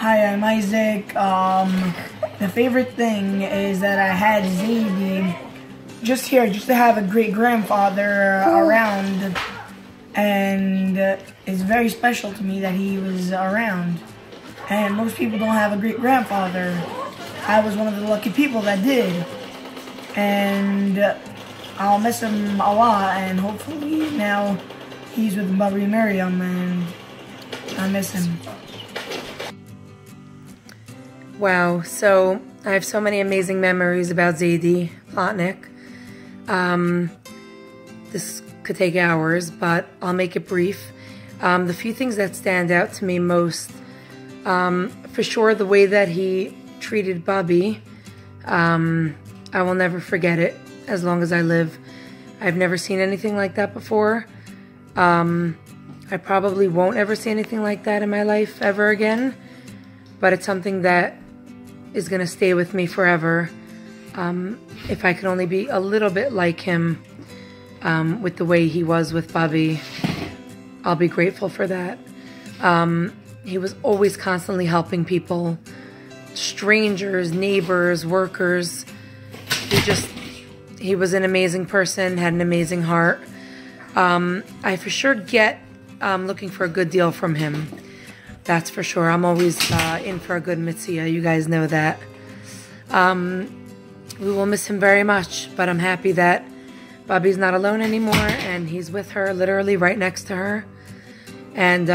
Hi, I'm Isaac. The favorite thing is that I had Zadie just here, just to have a great-grandfather around, and it's very special to me that he was around. And most people don't have a great-grandfather. I was one of the lucky people that did. And I'll miss him a lot, and hopefully now he's with Bobby and Miriam, and I miss him. Wow, so I have so many amazing memories about Zadie Plotnick. This could take hours, but I'll make it brief. The few things that stand out to me most, for sure, the way that he treated Bobby. I will never forget it as long as I live. I've never seen anything like that before. I probably won't ever see anything like that in my life ever again, but it's something that is going to stay with me forever. If I could only be a little bit like him with the way he was with Bobby, I'll be grateful for that. He was always constantly helping people, strangers, neighbors, workers. He was an amazing person, had an amazing heart. I for sure get looking for a good deal from him. That's for sure. I'm always in for a good mitzvah. You guys know that. We will miss him very much, but I'm happy that Bobby's not alone anymore, and he's with her, literally right next to her. And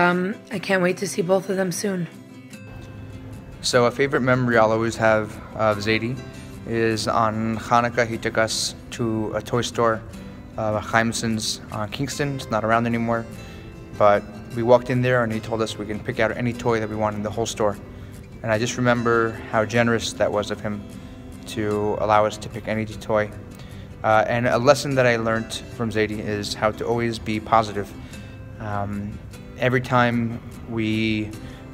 I can't wait to see both of them soon. So a favorite memory I'll always have of Zadie is on Hanukkah. He took us to a toy store, Chaimson's on Kingston. It's not around anymore, but we walked in there and he told us we can pick out any toy that we want in the whole store. And I just remember how generous that was of him to allow us to pick any toy. And a lesson that I learned from Zadie is how to always be positive. Every time we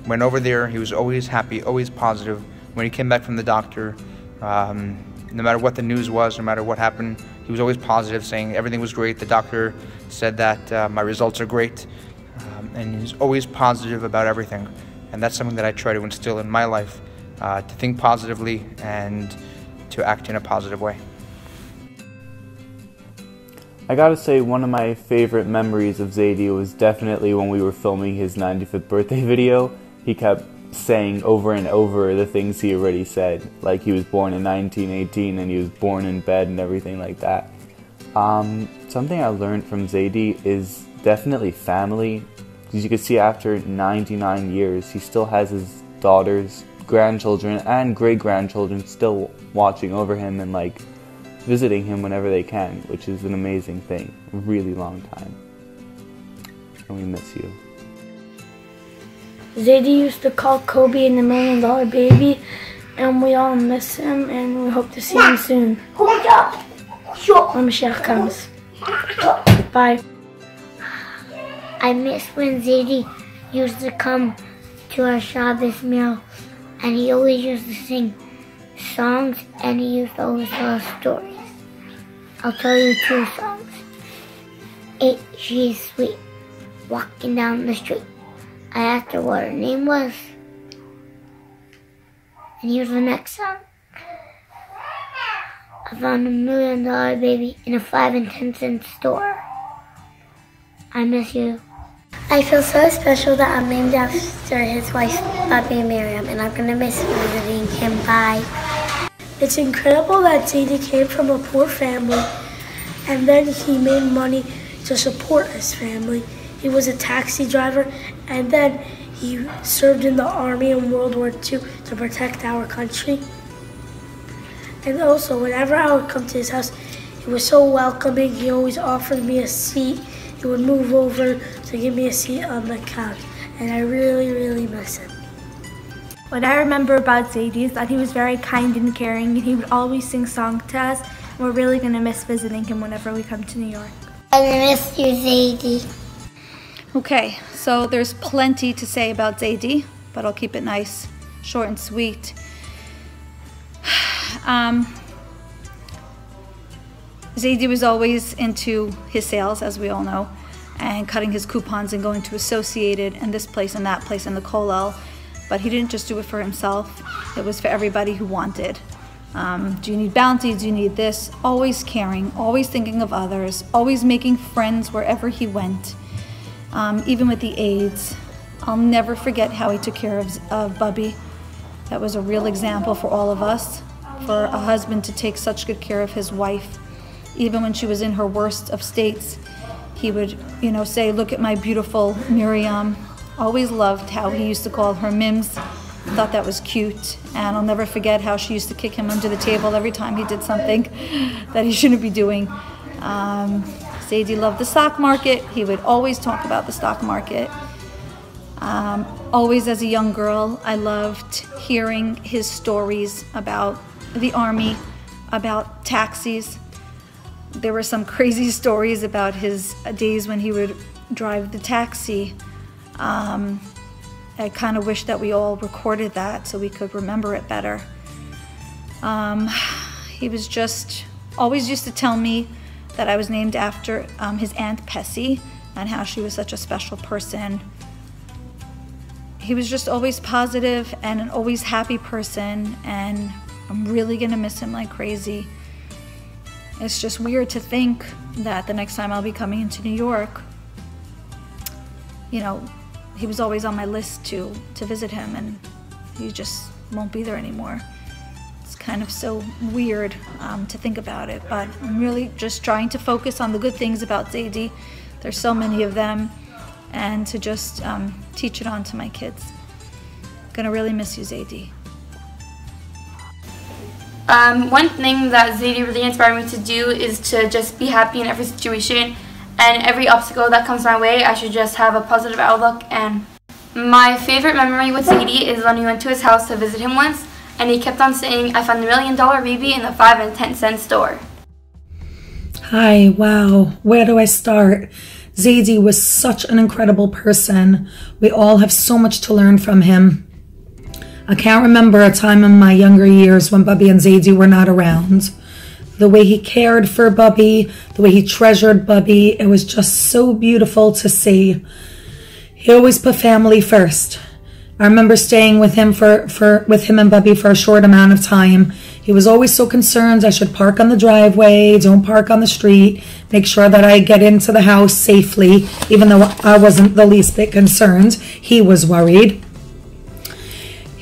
went over there, he was always happy, always positive. When he came back from the doctor, no matter what the news was, no matter what happened, he was always positive, saying everything was great. The doctor said that my results are great. And he's always positive about everything. And that's something that I try to instill in my life, to think positively and to act in a positive way. I gotta say, one of my favorite memories of Zadie was definitely when we were filming his 95th birthday video. He kept saying over and over the things he already said, like he was born in 1918 and he was born in bed and everything like that. Something I learned from Zadie is definitely family. As you can see, after 99 years, he still has his daughters, grandchildren, and great-grandchildren still watching over him and like visiting him whenever they can, which is an amazing thing. A really long time. And we miss you. Zadie used to call Kobe in the $1 Million Baby, and we all miss him, and we hope to see him soon. When Mashiach comes. Bye. I miss when Zadie used to come to our Shabbos meal, and he always used to sing songs, and he used to always tell us stories. I'll tell you 2 songs. She is sweet, walking down the street. I asked her what her name was. And here's the next song. I found $1 Million Baby in a 5 and 10 cent store. I miss you. I feel so special that I'm named after his wife, Bobby and Miriam, and I'm gonna miss visiting him. Bye. It's incredible that Zadie came from a poor family, and then he made money to support his family. He was a taxi driver, and then he served in the army in World War II to protect our country. And also, whenever I would come to his house, he was so welcoming. He always offered me a seat. He would move over to give me a seat on the couch, and I really, really miss him. What I remember about Zadie is that he was very kind and caring, and he would always sing songs to us. And we're really going to miss visiting him whenever we come to New York. I miss you, Zadie. Okay, so there's plenty to say about Zadie, but I'll keep it nice, short and sweet. Zadie was always into his sales, as we all know, and cutting his coupons and going to Associated and this place and that place and the Kollel. but he didn't just do it for himself. It was for everybody who wanted. Do you need bounty? Do you need this? Always caring, always thinking of others, always making friends wherever he went. Even with the AIDS, I'll never forget how he took care of Bubby. That was a real example for all of us, for a husband to take such good care of his wife. Even when she was in her worst of states, he would, say, "Look at my beautiful Miriam." Always loved how he used to call her Mims. Thought that was cute. And I'll never forget how she used to kick him under the table every time he did something that he shouldn't be doing. Zadie loved the stock market. He would always talk about the stock market. Always as a young girl, I loved hearing his stories about the army, about taxis. There were some crazy stories about his days when he would drive the taxi. I kind of wish that we all recorded that so we could remember it better. He was just always used to tell me that I was named after his Aunt Pessy and how she was such a special person. He was just always positive and an always happy person, and I'm really gonna miss him like crazy. It's just weird to think that the next time I'll be coming into New York, he was always on my list to visit him, and he just won't be there anymore. It's kind of so weird to think about it, but I'm really just trying to focus on the good things about Zadie. There's so many of them, and to just teach it on to my kids. Gonna really miss you, Zadie. One thing that Zadie really inspired me to do is to just be happy in every situation, and every obstacle that comes my way, I should just have a positive outlook. And my favorite memory with Zadie is when we went to his house to visit him once, and he kept on saying, "I found $1 million baby in the 5 and 10 cent store." Hi, wow, where do I start? Zadie was such an incredible person. We all have so much to learn from him. I can't remember a time in my younger years when Bubby and Zadie were not around. The way he cared for Bubby, the way he treasured Bubby, it was just so beautiful to see. He always put family first. I remember staying with him with him and Bubby for a short amount of time. He was always so concerned I should park on the driveway, don't park on the street, make sure that I get into the house safely. Even though I wasn't the least bit concerned, he was worried.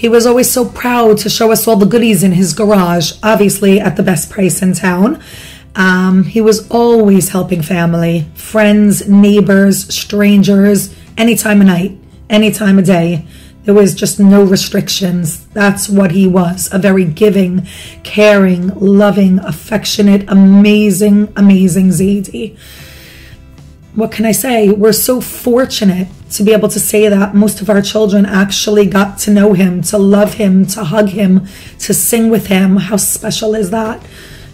He was always so proud to show us all the goodies in his garage, obviously at the best price in town. He was always helping family, friends, neighbors, strangers, any time of night, any time of day. There was just no restrictions. That's what he was, a very giving, caring, loving, affectionate, amazing Zadie. What can I say? We're so fortunate to be able to say that most of our children actually got to know him, to love him, to hug him, to sing with him. How special is that?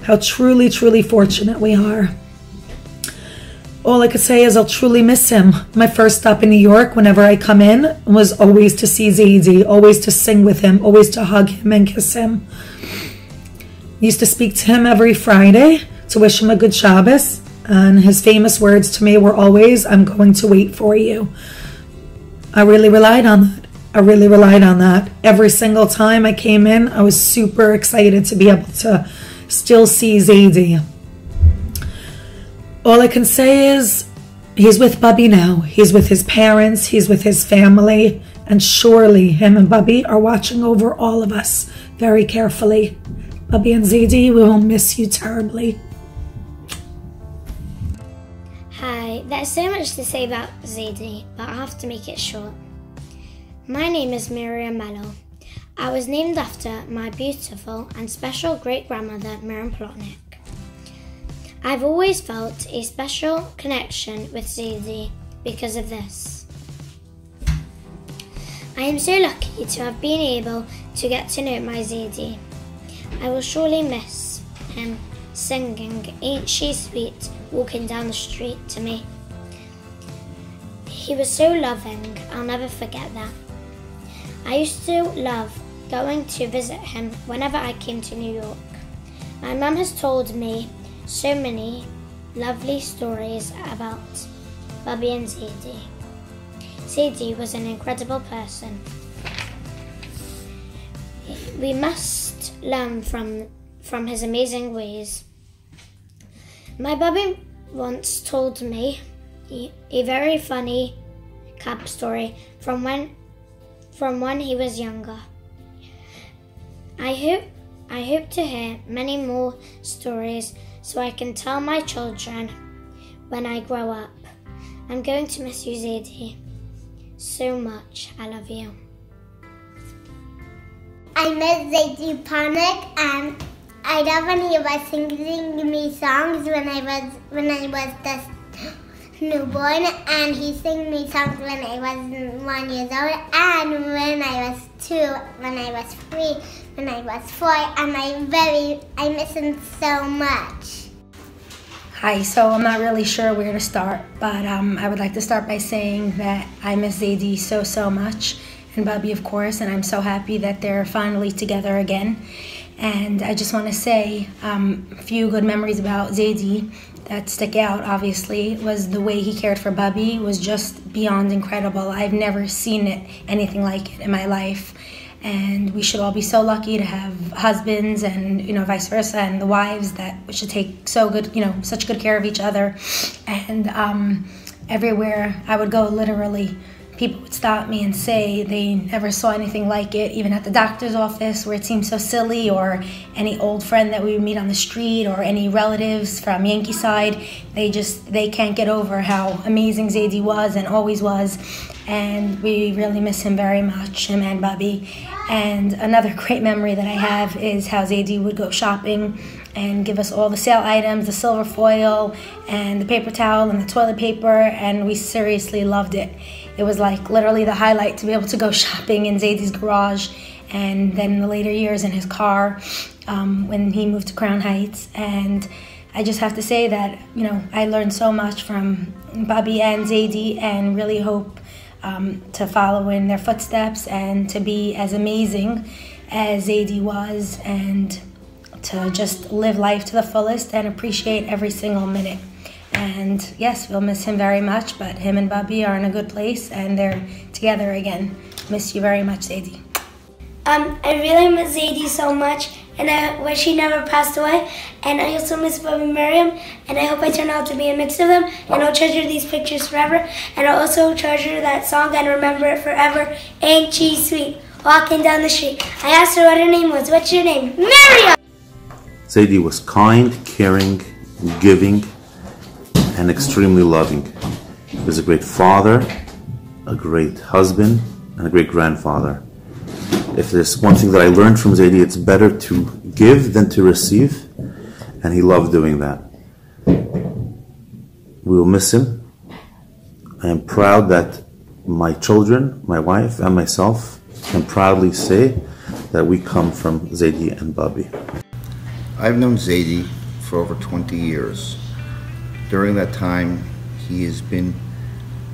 How truly, truly fortunate we are. All I could say is I'll truly miss him. My first stop in New York, whenever I come in, was always to see Zadie, always to sing with him, always to hug him and kiss him. I used to speak to him every Friday to wish him a good Shabbos. And his famous words to me were always, "I'm going to wait for you." I really relied on that. I really relied on that. Every single time I came in, I was super excited to be able to still see Zadie. All I can say is he's with Bubby now. He's with his parents. He's with his family. And surely him and Bubby are watching over all of us very carefully. Bubby and Zadie, we will miss you terribly. Hi, there's so much to say about Zadie, but I have to make it short. My name is Miriam Mello. I was named after my beautiful and special great-grandmother, Miriam Plotnick. I've always felt a special connection with Zadie because of this. I am so lucky to have been able to get to know my Zadie. I will surely miss him singing "Ain't She Sweet" walking down the street to me. He was so loving, I'll never forget that. I used to love going to visit him whenever I came to New York. My mum has told me so many lovely stories about Bubby and Zadie. Zadie was an incredible person. We must learn from his amazing ways. My Bobby once told me a very funny cap story from when he was younger. I hope to hear many more stories so I can tell my children when I grow up. I'm going to miss you, Zadie, so much. I love you. I miss Zadie Plotnick, and I love when he was singing me songs when I was just newborn, and he sang me songs when I was 1 year old, and when I was 2, when I was 3, when I was 4, and I miss him so much. Hi, so I'm not really sure where to start, but I would like to start by saying that I miss Zadie so much, and Bobby of course, and I'm so happy that they're finally together again. And I just want to say a few good memories about Zadie that stick out, obviously, was the way he cared for Bobby was just beyond incredible. I've never seen anything like it in my life. And we should all be so lucky to have husbands and, vice versa, and the wives that should take such good care of each other. And everywhere I would go, literally, people would stop me and say they never saw anything like it, even at the doctor's office where it seemed so silly, or any old friend that we would meet on the street, or any relatives from Yankee side. They can't get over how amazing Zadie was and always was. And we really miss him very much, him and Bobby. And another great memory that I have is how Zadie would go shopping and give us all the sale items, the silver foil and the paper towel and the toilet paper, and we seriously loved it. It was like literally the highlight to be able to go shopping in Zadie's garage, and then in the later years in his car when he moved to Crown Heights. And I just have to say that, I learned so much from Bobby and Zadie, and really hope to follow in their footsteps and to be as amazing as Zadie was, and to just live life to the fullest and appreciate every single minute. And yes, we'll miss him very much, but him and Bobby are in a good place and they're together again. Miss you very much, Zadie. I really miss Zadie so much, and I wish he never passed away. And I also miss Bobby and Miriam, and I hope I turn out to be a mix of them. And I'll treasure these pictures forever, and I'll also treasure that song and remember it forever. Ain't she sweet, walking down the street. I asked her what her name was. What's your name? Miriam! Zadie was kind, caring, giving, and extremely loving. He was a great father, a great husband, and a great grandfather. If there's one thing that I learned from Zadie, it's better to give than to receive, and he loved doing that. We will miss him. I am proud that my children, my wife, and myself can proudly say that we come from Zadie and Bobby. I've known Zadie for over 20 years. During that time, he has been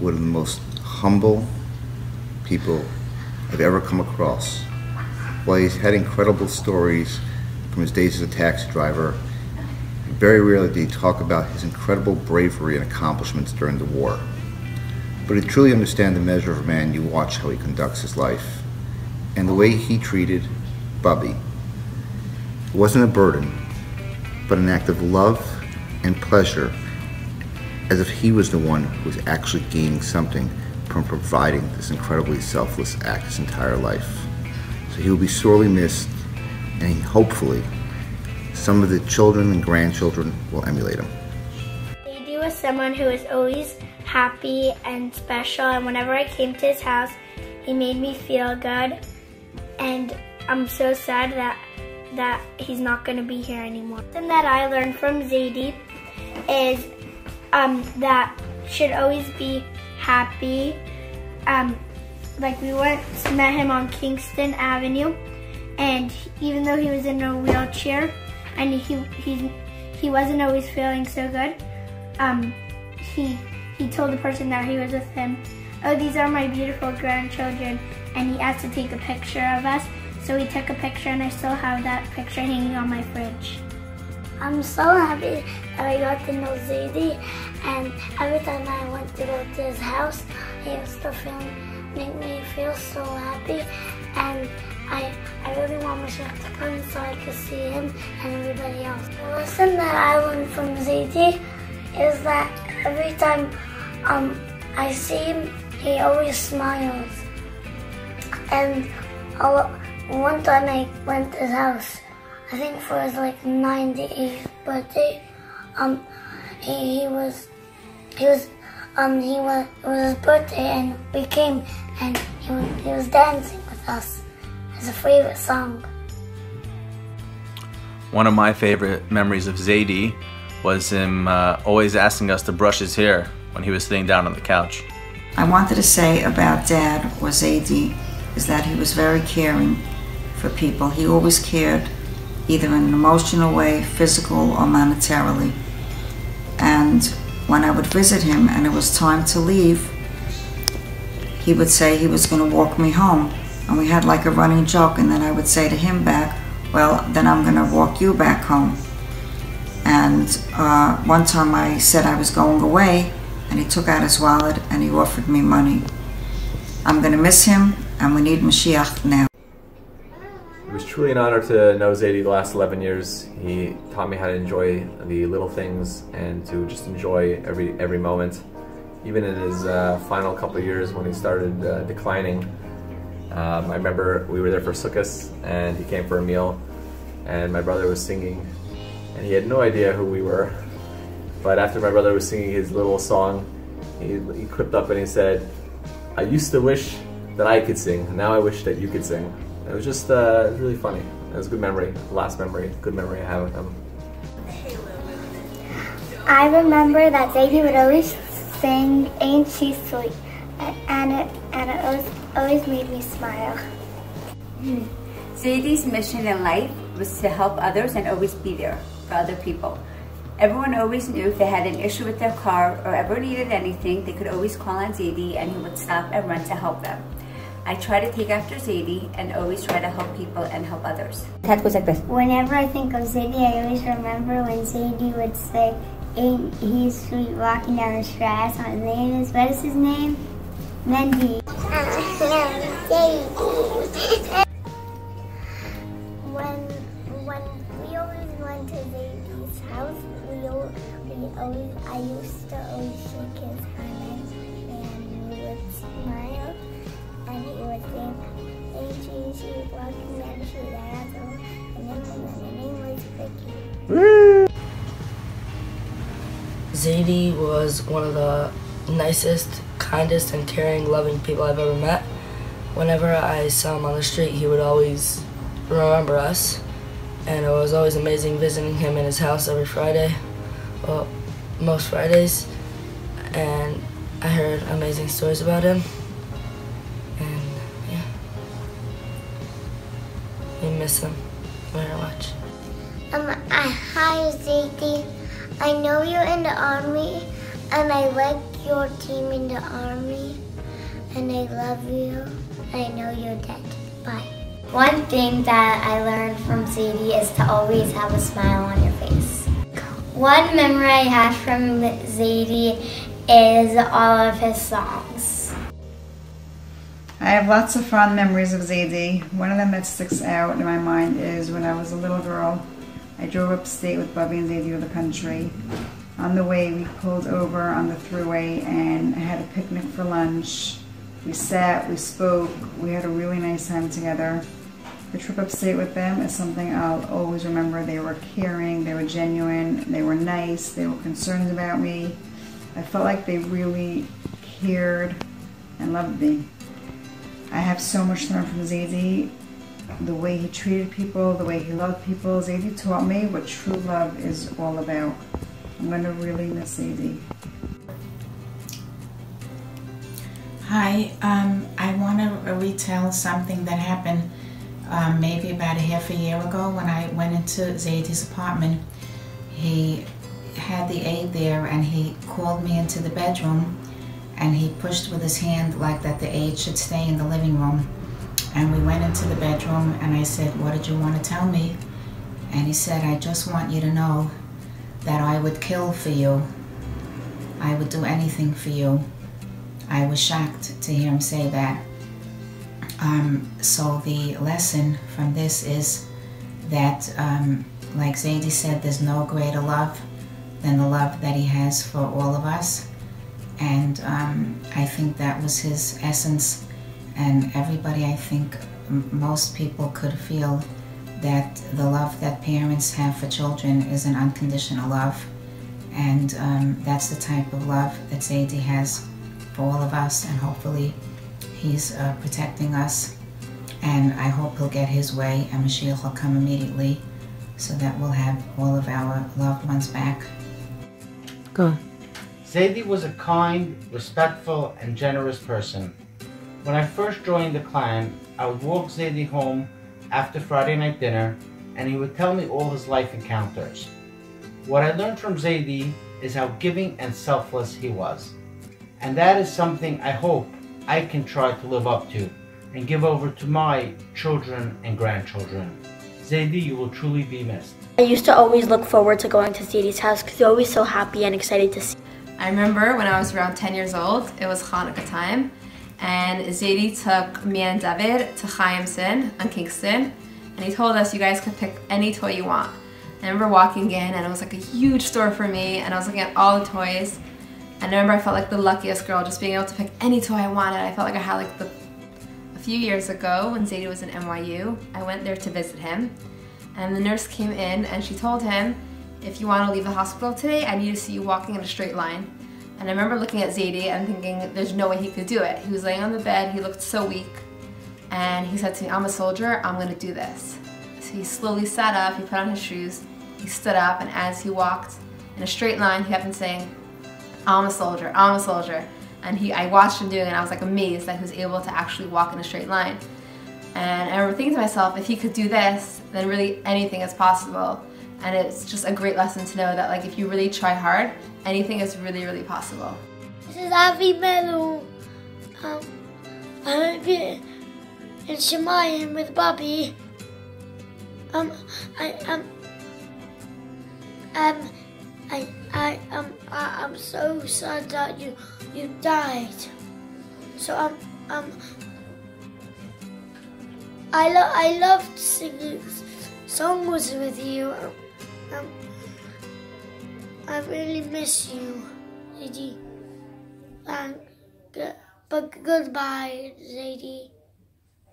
one of the most humble people I've ever come across. While he's had incredible stories from his days as a taxi driver, very rarely did he talk about his incredible bravery and accomplishments during the war. But to truly understand the measure of a man, you watch how he conducts his life. And the way he treated Bobby, it wasn't a burden, but an act of love and pleasure, as if he was the one who was actually gaining something from providing this incredibly selfless act his entire life. So he will be sorely missed, and hopefully some of the children and grandchildren will emulate him. Zadie was someone who was always happy and special, and whenever I came to his house, he made me feel good. And I'm so sad that he's not going to be here anymore. Something that I learned from Zadie is that should always be happy. Like we once met him on Kingston Avenue, and even though he was in a wheelchair and he wasn't always feeling so good, he told the person that he was with him, "Oh, these are my beautiful grandchildren," and he asked to take a picture of us. So we took a picture, and I still have that picture hanging on my fridge. I'm so happy that I got to know Zadie, and every time I went to go to his house, he used to make me feel so happy, and I really want Mashiach to come so I can see him and everybody else. The lesson that I learned from Zaidi is that every time I see him, he always smiles. And one time I went to his house, I think for his like 98th birthday. It was his birthday, and we came, and he was dancing with us. It's a favorite song. One of my favorite memories of Zaidi was him always asking us to brush his hair when he was sitting down on the couch. I wanted to say about Dad or Zaidi is that he was very caring for people. He always cared, either in an emotional way, physical or monetarily. And when I would visit him and it was time to leave, he would say he was going to walk me home. And we had like a running joke, and then I would say to him back, well, then I'm going to walk you back home. And one time I said I was going away, and he took out his wallet and he offered me money. I'm going to miss him, and we need Mashiach now. It was truly an honor to know Zaidi the last 11 years. He taught me how to enjoy the little things and to just enjoy every moment. Even in his final couple of years when he started declining, I remember we were there for Sukkot and he came for a meal and my brother was singing and he had no idea who we were. But after my brother was singing his little song, he clipped up and he said, "I used to wish that I could sing, now I wish that you could sing." It was just really funny. It was a good memory, last memory, good memory I have with him. I remember that Zaidi would always sing "Ain't She Sweet," and it always made me smile. Zaidi's mission in life was to help others and always be there for other people. Everyone always knew if they had an issue with their car or ever needed anything, they could always call on Zaidi and he would stop and run to help them. I try to take after Zaidi and always try to help people and help others. That goes like this. Whenever I think of Zaidi, I always remember when Zaidi would say, "Ain't he sweet walking down the street on his name is," what is his name? Mendy. When we always went to Zaidi's house, I used to always shake his hand and we would smile and he would think, "Ain't she walking down the street?" And then the name was Vicky. Zaidi was one of the nicest, kindest, and caring, loving people I've ever met. Whenever I saw him on the street, he would always remember us, and it was always amazing visiting him in his house every Friday, well, most Fridays, and I heard amazing stories about him, and yeah, we miss him very much. Hi Zaidi, I know you're in the army, and I like your team in the army, and I love you. I know you're dead. Bye. One thing that I learned from Zaidi is to always have a smile on your face. One memory I have from Zaidi is all of his songs. I have lots of fond memories of Zaidi. One of them that sticks out in my mind is when I was a little girl. I drove upstate with Bubby and Zaidi to the country. On the way, we pulled over on the thruway and I had a picnic for lunch. We sat, we spoke, we had a really nice time together. The trip upstate with them is something I'll always remember. They were caring, they were genuine, they were nice, they were concerned about me. I felt like they really cared and loved me. I have so much to learn from Zaidi. The way he treated people, the way he loved people. Zaidi taught me what true love is all about. I'm going to really miss Zaidi. Hi, I want to retell something that happened maybe about a half a year ago when I went into Zaidi's apartment. He had the aide there and he called me into the bedroom and he pushed with his hand like that the aide should stay in the living room. And we went into the bedroom and I said, "What did you want to tell me?" And he said, "I just want you to know that I would kill for you. I would do anything for you." I was shocked to hear him say that. So the lesson from this is that, like Zadie said, there's no greater love than the love that he has for all of us. And I think that was his essence. And everybody, I think, most people could feel that the love that parents have for children is an unconditional love. And that's the type of love that Zadie has for all of us, and hopefully he's protecting us. And I hope he'll get his way and Mashiach will come immediately so that we'll have all of our loved ones back. Go. Zadie was a kind, respectful, and generous person. When I first joined the clan, I would walk Zadie home after Friday night dinner, and he would tell me all his life encounters. What I learned from Zadie is how giving and selfless he was. And that is something I hope I can try to live up to and give over to my children and grandchildren. Zadie, you will truly be missed. I used to always look forward to going to Zadie's house because you're always so happy and excited to see. I remember when I was around 10 years old, it was Hanukkah time, and Zadie took me and David to Chaimson on Kingston, and he told us you guys could pick any toy you want. I remember walking in and it was like a huge store for me, and I was looking at all the toys, and I remember I felt like the luckiest girl just being able to pick any toy I wanted. I felt like I had like a few years ago when Zadie was in NYU, I went there to visit him, and the nurse came in and she told him, if you want to leave the hospital today, I need to see you walking in a straight line. And I remember looking at Zadie and thinking there's no way he could do it. He was laying on the bed, he looked so weak, and he said to me, I'm a soldier, I'm going to do this. So he slowly sat up, he put on his shoes, he stood up, and as he walked in a straight line, he kept on saying, I'm a soldier, I'm a soldier. And I watched him doing it, and I was like amazed that he was able to actually walk in a straight line. And I remember thinking to myself, if he could do this, then really anything is possible. And it's just a great lesson to know that like if you really try hard, anything is really, really possible. This is Avi Melu. I'm in Shemayim with Bobby. I'm so sad that you died. So I loved singing songs with you. I really miss you, Zadie. But goodbye, Zadie.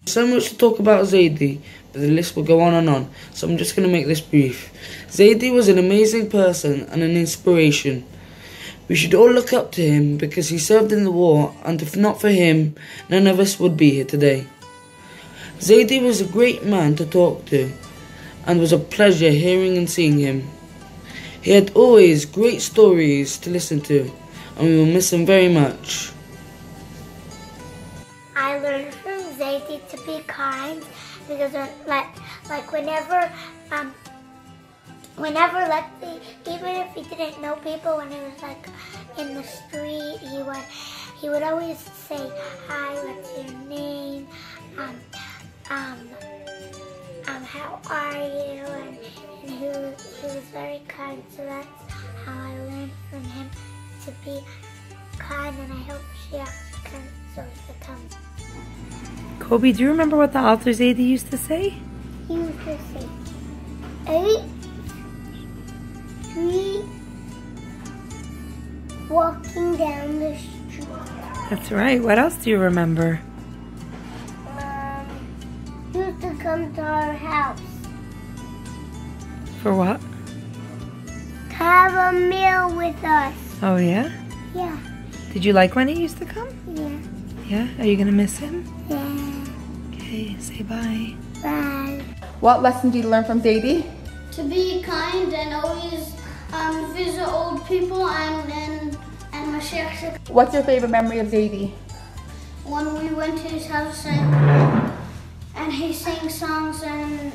So much to talk about Zadie, but the list will go on, so I'm just going to make this brief. Zadie was an amazing person and an inspiration. We should all look up to him because he served in the war, and if not for him, none of us would be here today. Zadie was a great man to talk to, and was a pleasure hearing and seeing him. He had always great stories to listen to, and we will miss him very much. I learned from Zadie to be kind because like whenever even if he didn't know people, when he was like in the street, he would always say, hi, what's your name? How are you? And he was very kind, so that's how I learned from him to be kind, and I hope she actually can so become. Kobe, do you remember what the altar Zadie used to say? He used to say, 8, 3, walking down the street. That's right. What else do you remember? He used to come to our house. For what? To have a meal with us. Oh, yeah? Yeah. Did you like when he used to come? Yeah. Yeah? Are you going to miss him? Yeah. Okay, say bye. Bye. What lesson did you learn from Zadie? To be kind and always visit old people and Mashiach. What's your favorite memory of Zadie? When we went to his house and he sang songs and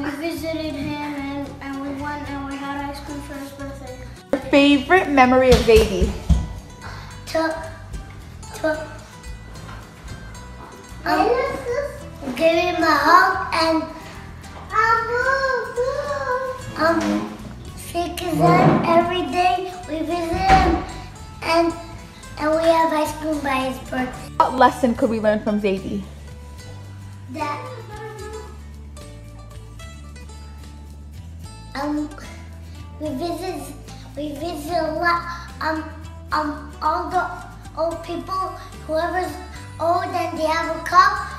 we visited him and we went and we had ice cream for his birthday. Your favorite memory of Zadie? Give him a hug and shake his hand every day. We visit him and we have ice cream by his birthday. What lesson could we learn from Zadie? that we visit a lot all the old people, whoever's old and they have a cup,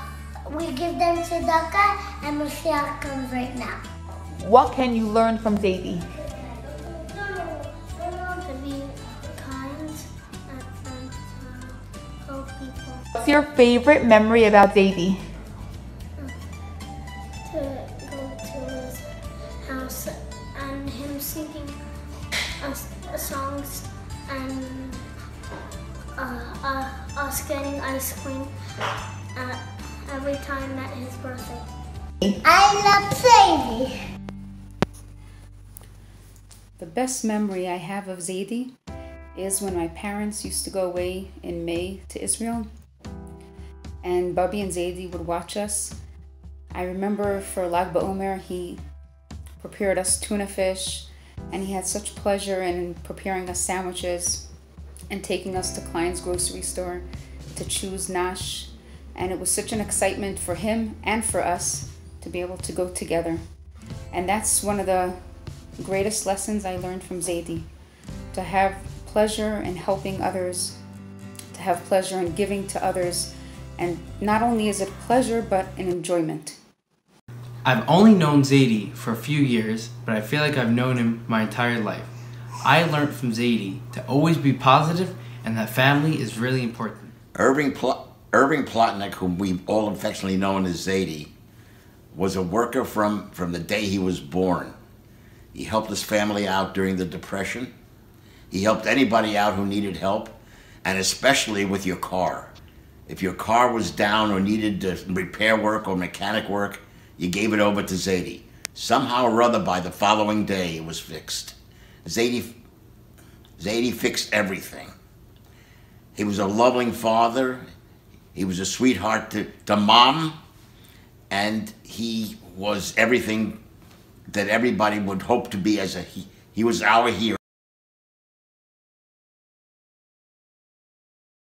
we give them tzedakah, and Mashiach comes right now. What can you learn from Zadie? To be kind and help people. What's your favorite memory about Zadie? To go to his house and him singing songs and us getting ice cream every time at his birthday. I love Zadie. The best memory I have of Zadie is when my parents used to go away in May to Israel, and Bubby and Zadie would watch us. I remember for Lag BaOmer, he prepared us tuna fish, and he had such pleasure in preparing us sandwiches and taking us to Klein's grocery store to choose nash. And it was such an excitement for him and for us to be able to go together. And that's one of the greatest lessons I learned from Zadie, to have pleasure in helping others, to have pleasure in giving to others, and not only is it pleasure, but an enjoyment. I've only known Zadie for a few years, but I feel like I've known him my entire life. I learned from Zadie to always be positive and that family is really important. Irving Plotnick, whom we've all affectionately known as Zadie, was a worker from the day he was born. He helped his family out during the Depression. He helped anybody out who needed help, and especially with your car. If your car was down or needed repair work or mechanic work, you gave it over to Zadie. Somehow or other, by the following day, it was fixed. Zadie fixed everything. He was a loving father. He was a sweetheart to Mom, and he was everything that everybody would hope to be. He was our hero.